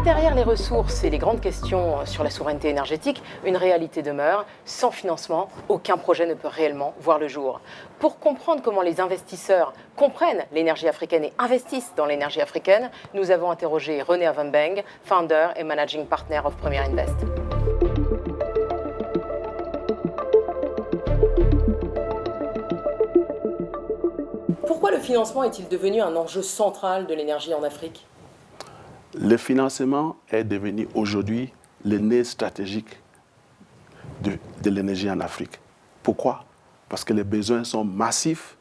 Derrière les ressources et les grandes questions sur la souveraineté énergétique, une réalité demeure. Sans financement, aucun projet ne peut réellement voir le jour. Pour comprendre comment les investisseurs comprennent l'énergie africaine et investissent dans l'énergie africaine, nous avons interrogé René Avenbeng, founder et managing partner of Premier Invest. Pourquoi le financement est-il devenu un enjeu central de l'énergie en Afrique ? Le financement est devenu aujourd'hui le nez stratégique de l'énergie en Afrique. Pourquoi? Parce que les besoins sont massifs,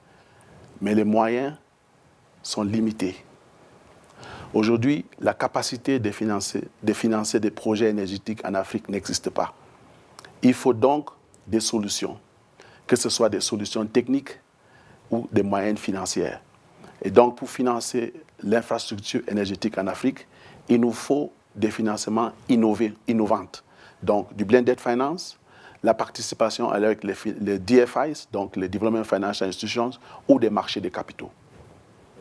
mais les moyens sont limités. Aujourd'hui, la capacité de financer des projets énergétiques en Afrique n'existe pas. Il faut donc des solutions, que ce soit des solutions techniques ou des moyens financiers. Et donc, pour financer l'infrastructure énergétique en Afrique, il nous faut des financements innovants. Donc, du blended finance, la participation avec les DFIs, donc les Development Financial Institutions, ou des marchés des capitaux.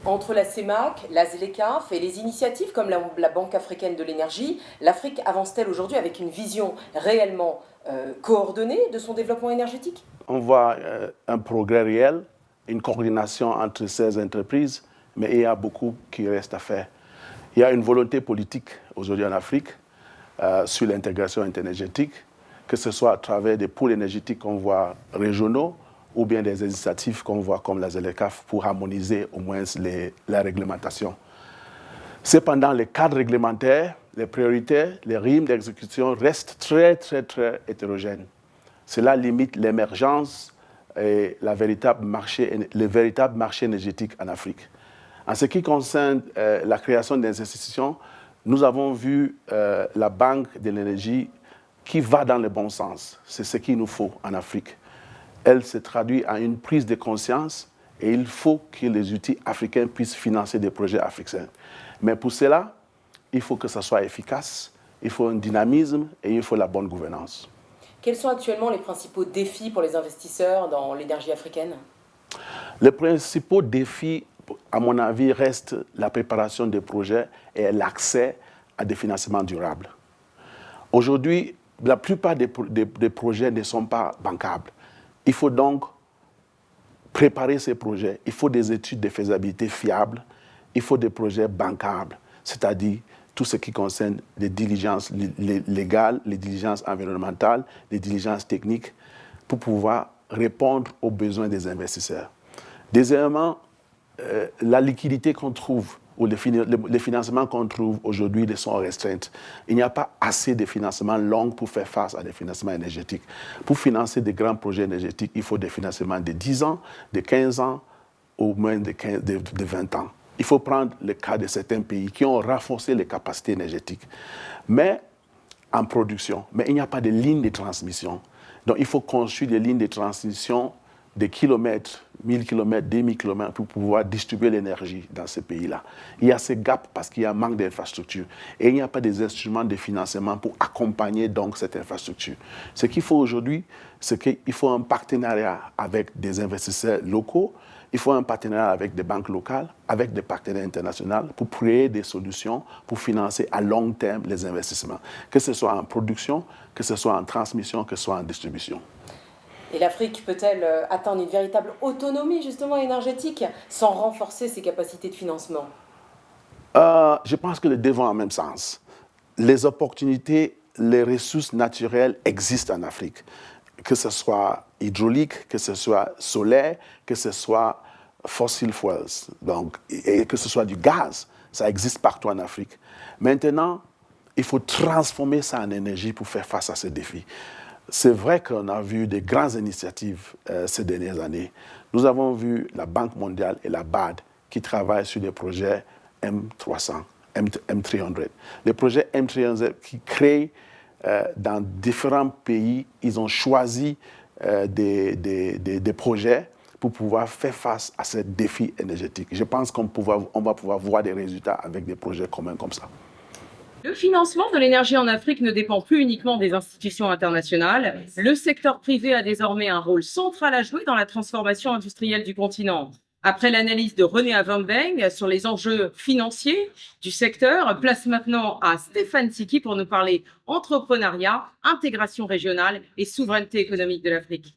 Entre la CEMAC, la ZLECAf et les initiatives comme la Banque africaine de l'énergie, l'Afrique avance-t-elle aujourd'hui avec une vision réellement coordonnée de son développement énergétique? On voit un progrès réel, une coordination entre ces entreprises, mais il y a beaucoup qui reste à faire. Il y a une volonté politique aujourd'hui en Afrique sur l'intégration énergétique, que ce soit à travers des pôles énergétiques qu'on voit régionaux ou bien des initiatives qu'on voit comme la ZLECAf pour harmoniser au moins la réglementation. Cependant, les cadres réglementaires, les priorités, les rythmes d'exécution restent très, très, très hétérogènes. Cela limite l'émergence et le véritable marché énergétique en Afrique. En ce qui concerne la création des institutions, nous avons vu la Banque de l'énergie qui va dans le bon sens. C'est ce qu'il nous faut en Afrique. Elle se traduit en une prise de conscience et il faut que les outils africains puissent financer des projets africains. Mais pour cela, il faut que ça soit efficace, il faut un dynamisme et il faut la bonne gouvernance. Quels sont actuellement les principaux défis pour les investisseurs dans l'énergie africaine? Les principaux défis, à mon avis, restent la préparation des projets et l'accès à des financements durables. Aujourd'hui, la plupart des projets ne sont pas bancables. Il faut donc préparer ces projets. Il faut des études de faisabilité fiables. Il faut des projets bancables, c'est-à-dire tout ce qui concerne les diligences légales, les diligences environnementales, les diligences techniques, pour pouvoir répondre aux besoins des investisseurs. Deuxièmement, la liquidité qu'on trouve, ou les financements qu'on trouve aujourd'hui sont restreints. Il n'y a pas assez de financements longs pour faire face à des financements énergétiques. Pour financer des grands projets énergétiques, il faut des financements de 10 ans, de 15 ans, ou moins de 20 ans. Il faut prendre le cas de certains pays qui ont renforcé les capacités énergétiques, mais en production. Mais il n'y a pas de ligne de transmission. Donc il faut construire des lignes de transmission des kilomètres, 1000 km, 2000 km pour pouvoir distribuer l'énergie dans ces pays-là. Il y a ce gap parce qu'il y a un manque d'infrastructures. Et il n'y a pas des instruments de financement pour accompagner donc cette infrastructure. Ce qu'il faut aujourd'hui, c'est qu'il faut un partenariat avec des investisseurs locaux, il faut un partenariat avec des banques locales, avec des partenaires internationaux pour créer des solutions pour financer à long terme les investissements, que ce soit en production, que ce soit en transmission, que ce soit en distribution. Et l'Afrique peut-elle atteindre une véritable autonomie justement énergétique sans renforcer ses capacités de financement? Je pense que les deux vont en même sens. Les opportunités, les ressources naturelles existent en Afrique, que ce soit hydraulique, que ce soit solaire, que ce soit fossil fuels, donc, et que ce soit du gaz, ça existe partout en Afrique. Maintenant, il faut transformer ça en énergie pour faire face à ces défis. C'est vrai qu'on a vu des grandes initiatives ces dernières années. Nous avons vu la Banque mondiale et la BAD qui travaillent sur des projets M300, M300. Le projet M300 qui crée dans différents pays, ils ont choisi des projets pour pouvoir faire face à ce défi énergétique. Je pense qu'on va pouvoir voir des résultats avec des projets communs comme ça. Le financement de l'énergie en Afrique ne dépend plus uniquement des institutions internationales. Le secteur privé a désormais un rôle central à jouer dans la transformation industrielle du continent. Après l'analyse de René Avambeng sur les enjeux financiers du secteur, place maintenant à Stéphane Tiki pour nous parler entrepreneuriat, intégration régionale et souveraineté économique de l'Afrique.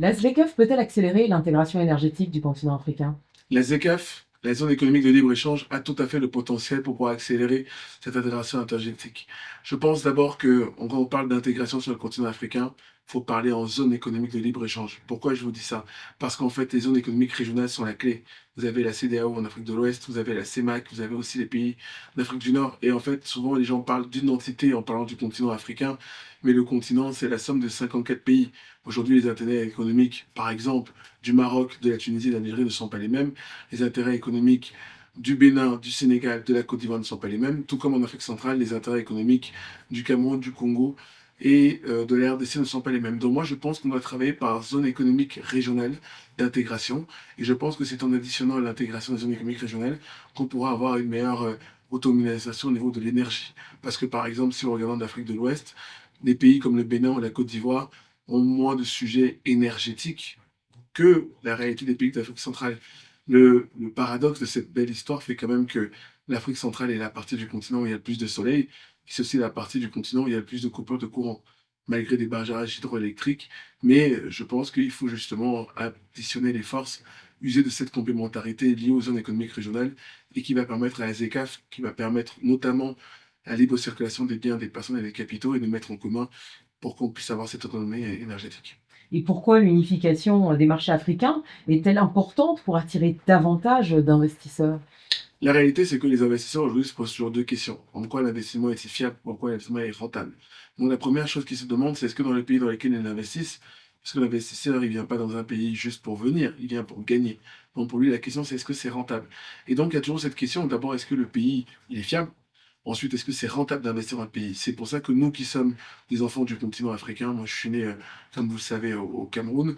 La ZLECAf peut-elle accélérer l'intégration énergétique du continent africain? La ZECAf, la zone économique de libre-échange, a tout à fait le potentiel pour pouvoir accélérer cette intégration énergétique. Je pense d'abord que, quand on parle d'intégration sur le continent africain, il faut parler en zone économique de libre-échange. Pourquoi je vous dis ça? Parce qu'en fait, les zones économiques régionales sont la clé. Vous avez la CEDEAO en Afrique de l'Ouest, vous avez la CEMAC, vous avez aussi les pays d'Afrique du Nord. Et en fait, souvent, les gens parlent d'une entité en parlant du continent africain, mais le continent, c'est la somme de 54 pays. Aujourd'hui, les intérêts économiques, par exemple, du Maroc, de la Tunisie et de l'Algérie ne sont pas les mêmes. Les intérêts économiques du Bénin, du Sénégal, de la Côte d'Ivoire ne sont pas les mêmes. Tout comme en Afrique centrale, les intérêts économiques du Cameroun, du Congo et de la RDC ne sont pas les mêmes. Donc moi, je pense qu'on doit travailler par zone économique régionale d'intégration. Et je pense que c'est en additionnant l'intégration des zones économiques régionales qu'on pourra avoir une meilleure autonomisation au niveau de l'énergie. Parce que par exemple, si on regarde l'Afrique de l'Ouest, des pays comme le Bénin ou la Côte d'Ivoire ont moins de sujets énergétiques que la réalité des pays d'Afrique centrale. Le paradoxe de cette belle histoire fait quand même que l'Afrique centrale est la partie du continent où il y a le plus de soleil, et c'est aussi la partie du continent où il y a le plus de coupures de courant, malgré des barrages hydroélectriques. Mais je pense qu'il faut justement additionner les forces, user de cette complémentarité liée aux zones économiques régionales et qui va permettre à la ZECAf, qui va permettre notamment la libre circulation des biens, des personnes et des capitaux et de mettre en commun pour qu'on puisse avoir cette autonomie énergétique. Et pourquoi l'unification des marchés africains est-elle importante pour attirer davantage d'investisseurs? La réalité, c'est que les investisseurs aujourd'hui se posent toujours deux questions. En quoi l'investissement est fiable, en quoi l'investissement est rentable. Donc la première chose qu'ils se demandent, c'est est-ce que dans les pays dans lesquels ils investissent, est-ce que l'investisseur, il vient pas dans un pays juste pour venir, il vient pour gagner. Donc pour lui, la question, c'est est-ce que c'est rentable. Et donc il y a toujours cette question, d'abord, est-ce que le pays, il est fiable? Ensuite, est-ce que c'est rentable d'investir dans le pays? C'est pour ça que nous qui sommes des enfants du continent africain, moi je suis né, comme vous le savez, au Cameroun,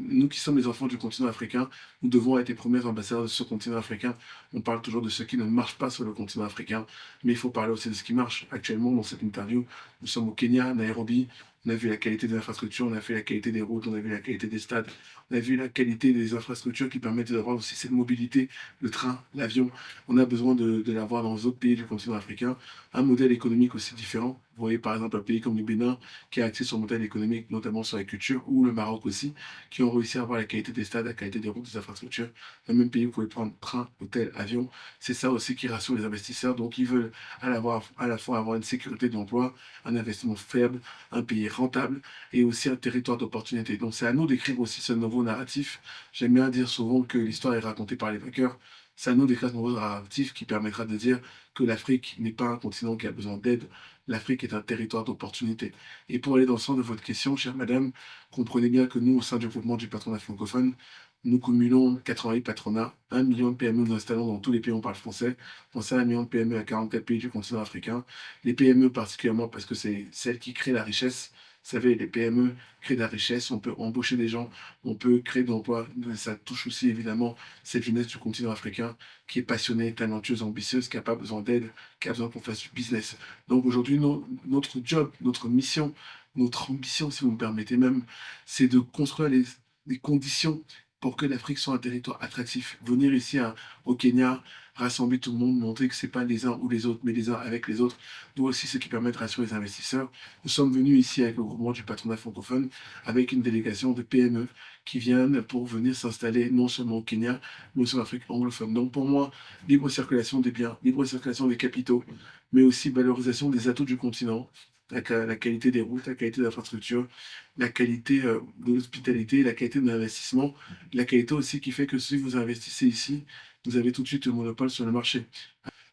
nous qui sommes les enfants du continent africain, nous devons être les premiers ambassadeurs de ce continent africain. On parle toujours de ce qui ne marche pas sur le continent africain, mais il faut parler aussi de ce qui marche. Actuellement, dans cette interview, nous sommes au Kenya, Nairobi, on a vu la qualité des infrastructures, on a vu la qualité des routes, on a vu la qualité des stades, on a vu la qualité des infrastructures qui permettent d'avoir aussi cette mobilité, le train, l'avion. On a besoin de l'avoir dans les autres pays du continent africain. Un modèle économique aussi différent. Vous voyez par exemple un pays comme le Bénin qui a axé son modèle économique notamment sur la culture, ou le Maroc aussi, qui ont réussi à avoir la qualité des stades, la qualité des routes, des infrastructures. Dans le même pays, vous pouvez prendre train, hôtel, avion. C'est ça aussi qui rassure les investisseurs. Donc ils veulent à la fois avoir une sécurité de l'emploi, un investissement faible, un pays rentable et aussi un territoire d'opportunité. Donc c'est à nous d'écrire aussi ce nouveau narratif. J'aime bien dire souvent que l'histoire est racontée par les vainqueurs. C'est à nous d'écrire ce nouveau narratif qui permettra de dire que l'Afrique n'est pas un continent qui a besoin d'aide. L'Afrique est un territoire d'opportunité. Et pour aller dans le sens de votre question, chère madame, comprenez bien que nous, au sein du groupement du patronat francophone, nous cumulons 88 patronats, 1 million de PME nous installons dans tous les pays où on parle français, on sait 1 million de PME à 44 pays du continent africain. Les PME particulièrement parce que c'est celles qui créent la richesse. Vous savez, les PME créent de la richesse, on peut embaucher des gens, on peut créer de l'emploi. Ça touche aussi évidemment cette jeunesse du continent africain qui est passionnée, talentueuse, ambitieuse, qui n'a pas besoin d'aide, qui a besoin qu'on fasse du business. Donc aujourd'hui, notre job, notre mission, notre ambition, si vous me permettez même, c'est de construire les conditions pour que l'Afrique soit un territoire attractif. Venir ici au Kenya, rassembler tout le monde, montrer que ce n'est pas les uns ou les autres, mais les uns avec les autres, nous aussi ce qui permet de rassurer les investisseurs. Nous sommes venus ici avec le groupement du patronat francophone, avec une délégation de PME qui viennent pour venir s'installer non seulement au Kenya, mais aussi en Afrique anglophone. Donc pour moi, libre circulation des biens, libre circulation des capitaux, mais aussi valorisation des atouts du continent, la qualité des routes, la qualité de l'infrastructure, la qualité de l'hospitalité, la qualité de l'investissement, la qualité aussi qui fait que si vous investissez ici, vous avez tout de suite le monopole sur le marché.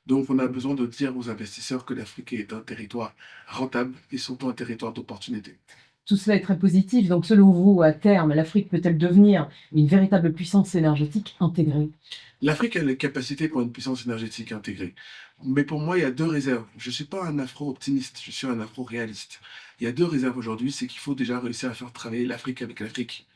Donc on a besoin de dire aux investisseurs que l'Afrique est un territoire rentable et surtout un territoire d'opportunité. Tout cela est très positif. Donc, selon vous, à terme, l'Afrique peut-elle devenir une véritable puissance énergétique intégrée? L'Afrique a les capacités pour une puissance énergétique intégrée. Mais pour moi, il y a deux réserves. Je ne suis pas un afro-optimiste, je suis un afro-réaliste. Il y a deux réserves aujourd'hui, c'est qu'il faut déjà réussir à faire travailler l'Afrique avec l'Afrique.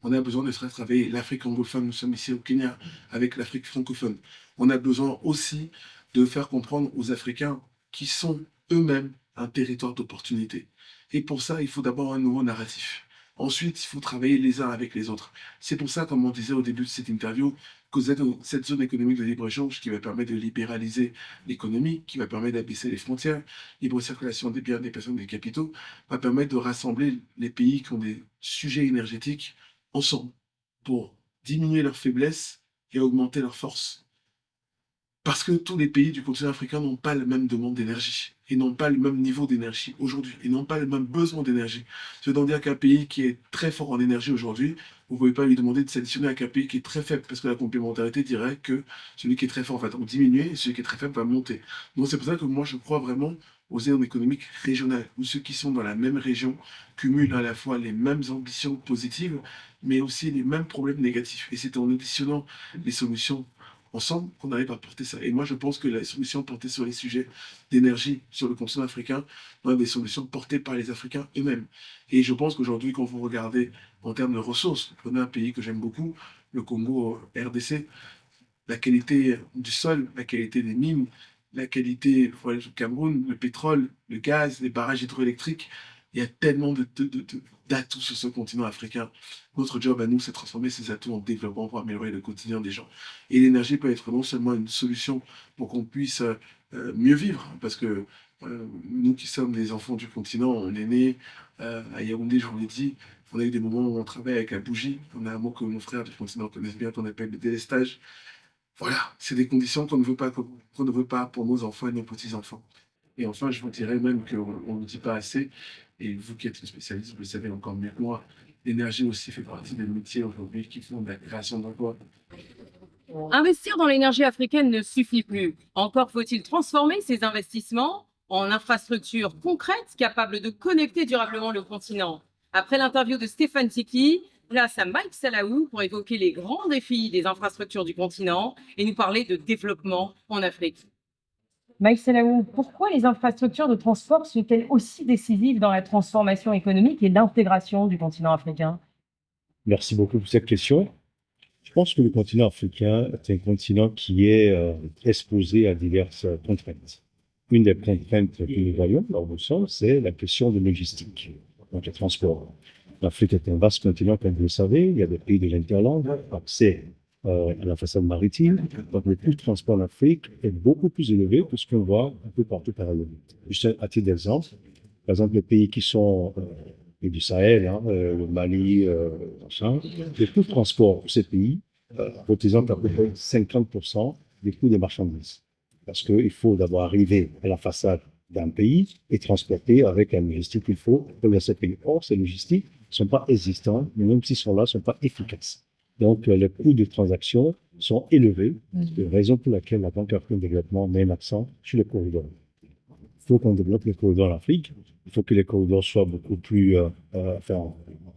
On a besoin de se faire travailler l'Afrique anglophone, nous sommes ici au Kenya, avec l'Afrique francophone. On a besoin aussi de faire comprendre aux Africains qui sont eux-mêmes un territoire d'opportunité. Et pour ça, il faut d'abord un nouveau narratif. Ensuite, il faut travailler les uns avec les autres. C'est pour ça, comme on disait au début de cette interview, que cette zone économique de libre-échange qui va permettre de libéraliser l'économie, qui va permettre d'abaisser les frontières, libre circulation des biens, des personnes, des capitaux, va permettre de rassembler les pays qui ont des sujets énergétiques ensemble pour diminuer leurs faiblesses et augmenter leurs forces. Parce que tous les pays du continent africain n'ont pas la même demande d'énergie et n'ont pas le même niveau d'énergie aujourd'hui et n'ont pas le même besoin d'énergie. Ça veut donc dire qu'un pays qui est très fort en énergie aujourd'hui, vous ne pouvez pas lui demander de s'additionner avec un pays qui est très faible parce que la complémentarité dirait que celui qui est très fort va donc diminuer et celui qui est très faible va monter. Donc c'est pour ça que moi je crois vraiment aux zones économiques régionales où ceux qui sont dans la même région cumulent à la fois les mêmes ambitions positives mais aussi les mêmes problèmes négatifs. Et c'est en additionnant les solutions ensemble qu'on arrive à porter ça. Et moi, je pense que la solution portée sur les sujets d'énergie sur le continent africain doit être des solutions portées par les Africains eux-mêmes. Et je pense qu'aujourd'hui, quand vous regardez en termes de ressources, prenez un pays que j'aime beaucoup, le Congo RDC, la qualité du sol, la qualité des mines, la qualité, faut aller au Cameroun, le pétrole, le gaz, les barrages hydroélectriques, il y a tellement d'atouts sur ce continent africain. Notre job à nous, c'est de transformer ces atouts en développement pour améliorer le quotidien des gens. Et l'énergie peut être non seulement une solution pour qu'on puisse mieux vivre, parce que nous qui sommes des enfants du continent, on est nés à Yaoundé, je vous l'ai dit, on a eu des moments où on travaille avec la bougie, on a un mot que nos frères du continent connaissent bien, qu'on appelle le délestage. Voilà, c'est des conditions qu'on ne veut pas pour nos enfants et nos petits-enfants. Et enfin, je vous dirais même qu'on ne le dit pas assez, et vous qui êtes spécialiste, vous le savez encore mieux que moi, l'énergie aussi fait partie des métiers aujourd'hui qui font de la création d'emplois. Investir dans l'énergie africaine ne suffit plus. Encore faut-il transformer ces investissements en infrastructures concrètes capables de connecter durablement le continent. Après l'interview de Stéphane Tiki, place à Mike Salaou pour évoquer les grands défis des infrastructures du continent et nous parler de développement en Afrique. Mike Salaou, pourquoi les infrastructures de transport sont-elles aussi décisives dans la transformation économique et l'intégration du continent africain? Merci beaucoup pour cette question. Je pense que le continent africain est un continent qui est exposé à diverses contraintes. Une des contraintes que nous voyons dans le sens, c'est la question de logistique, donc le transport. L'Afrique est un vaste continent, comme vous le savez. Il y a des pays de l'interland, accès à la façade maritime. Donc le coût de transport en Afrique est beaucoup plus élevé que ce qu'on voit un peu partout par ailleurs. Juste à titre d'exemple, par exemple, les pays qui sont du Sahel, le Mali, les coûts de transport pour ces pays représentent à peu près 50% des coûts des marchandises. Parce qu'il faut d'abord arriver à la façade d'un pays et transporter avec la logistique qu'il faut pour ces pays. Or, ces logistiques ne sont pas existantes, mais même s'ils sont là, ne sont pas efficaces. Donc, les coûts de transaction sont élevés, raison pour laquelle la Banque africaine de développement met l'accent sur les corridors. Il faut qu'on développe les corridors en Afrique. Il faut que les corridors soient beaucoup plus en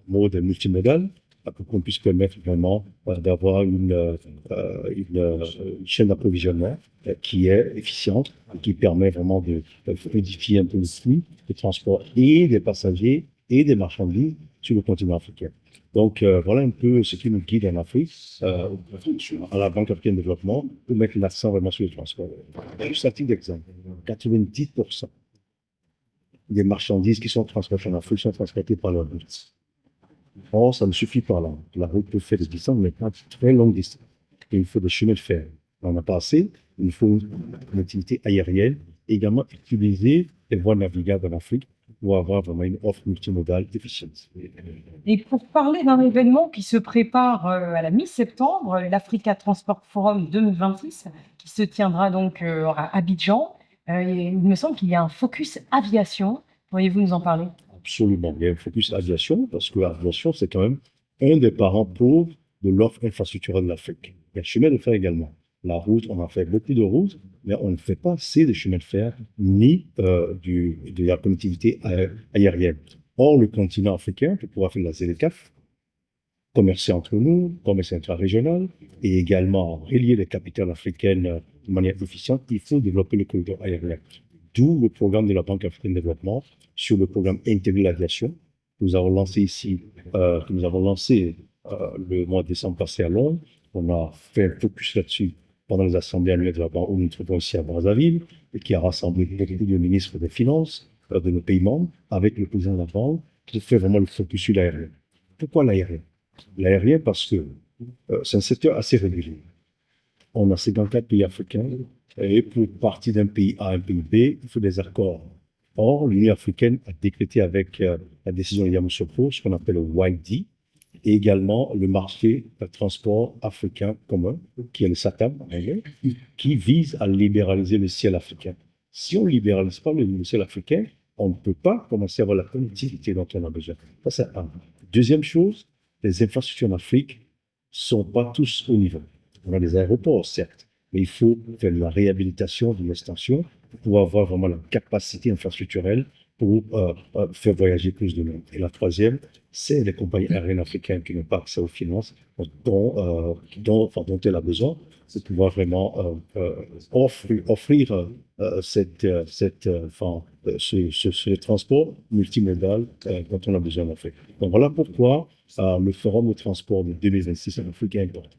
mode multimodal, pour qu'on puisse permettre vraiment d'avoir une chaîne d'approvisionnement qui est efficiente et qui permet vraiment de fluidifier un peu le flux de transport et des passagers et des marchandises sur le continent africain. Donc, voilà un peu ce qui nous guide en Afrique, à la Banque africaine de développement, pour mettre l'accent vraiment sur le transport. Juste à titre d'exemple, 90% des marchandises qui sont transportées en Afrique sont transportées par la route. Or, ça ne suffit pas là. La route peut faire des distances, mais pas de très longues distances. Et il faut des chemins de fer. On n'a pas assez. Il faut une connectivité aérienne. Et également utiliser les voies navigables en Afrique pour avoir vraiment une offre multimodale efficiente. Et pour parler d'un événement qui se prépare à la mi-septembre, l'Africa Transport Forum 2026, qui se tiendra donc à Abidjan, il me semble qu'il y a un focus aviation. Pourriez-vous nous en parler? Absolument. Il y a un focus aviation, parce que l'aviation, c'est quand même un des parents pauvres de l'offre infrastructurelle de l'Afrique. Il y a le chemin de fer également. La route, on a fait beaucoup de routes, mais on ne fait pas assez de chemin de fer, ni de la connectivité aérienne. Or, le continent africain, pour pouvoir faire la ZLECAf, commercer entre nous, commerce intra-régional, et également relier les capitales africaines de manière efficiente, il faut développer le corridor aérien. D'où le programme de la Banque africaine de développement sur le programme intégré l'aviation. Nous avons lancé le mois de décembre passé à Londres. On a fait un focus là-dessus pendant les assemblées annuelles de la Banque, où nous nous trouvons ici à Brazzaville, et qui a rassemblé beaucoup de ministres des Finances de nos pays membres, avec le président de la Banque, qui fait vraiment le focus sur l'aérien. Pourquoi l'aérien? L'aérien parce que c'est un secteur assez régulier. On a 54 pays africains, et pour partir d'un pays A à un pays B, il faut des accords. Or, l'Union africaine a décrété avec la décision de Yamoussoukro ce qu'on appelle le YD, et également le marché de transport africain commun, qui est le SATAM, qui vise à libéraliser le ciel africain. Si on ne libéralise pas le ciel africain, on ne peut pas commencer à avoir la connectivité dont on a besoin. Ça, c'est un. Deuxième chose, les infrastructures en Afrique ne sont pas tous au niveau. On a des aéroports, certes, mais il faut faire de la réhabilitation, de l'extension, pour pouvoir avoir vraiment la capacité infrastructurelle pour faire voyager plus de monde. Et la troisième, c'est les compagnies aériennes africaines qui n'ont pas accès aux finances dont elle a besoin, c'est pouvoir vraiment offrir ce transport multimodal dont on a besoin en Afrique. Donc voilà pourquoi le forum de transport de 2026 en Afrique est important.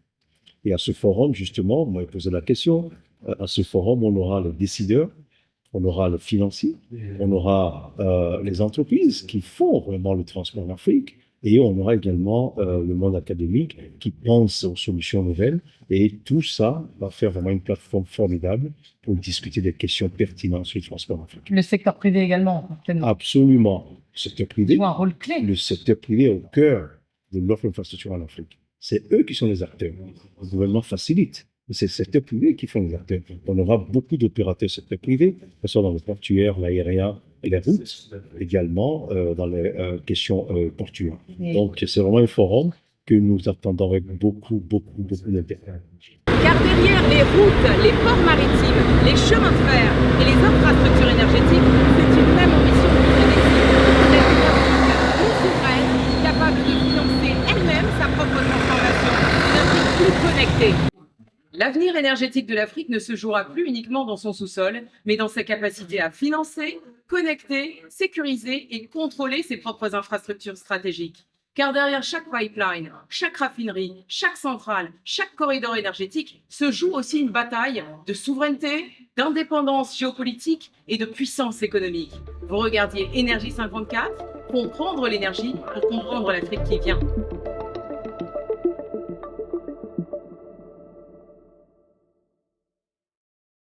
Et à ce forum, justement, on m'a posé la question, à ce forum, on aura les décideurs, on aura le financier, on aura les entreprises qui font vraiment le transport en Afrique, et on aura également le monde académique qui pense aux solutions nouvelles. Et tout ça va faire vraiment une plateforme formidable pour discuter des questions pertinentes sur le transport en Afrique. Le secteur privé également. Absolument. Le secteur privé, joue un rôle clé. Le secteur privé est au cœur de l'offre d'infrastructure en Afrique. C'est eux qui sont les acteurs. Le gouvernement facilite. C'est le secteur privé qui font les acteurs. On aura beaucoup d'opérateurs secteur privé, que ce soit dans le portuaire, l'aérien et les routes, également dans les questions portuaires. Oui. Donc, c'est vraiment un forum que nous attendons avec beaucoup d'intérêt. Car derrière les routes, les ports maritimes, les chemins de fer et les infrastructures énergétiques, c'est une même ambition qui se dessine. C'est une Afrique plus souveraine, capable de financer elle-même sa propre transformation, une Afrique plus connectée. L'avenir énergétique de l'Afrique ne se jouera plus uniquement dans son sous-sol, mais dans sa capacité à financer, connecter, sécuriser et contrôler ses propres infrastructures stratégiques. Car derrière chaque pipeline, chaque raffinerie, chaque centrale, chaque corridor énergétique se joue aussi une bataille de souveraineté, d'indépendance géopolitique et de puissance économique. Vous regardiez Énergie 54, comprendre l'énergie pour comprendre l'Afrique qui vient.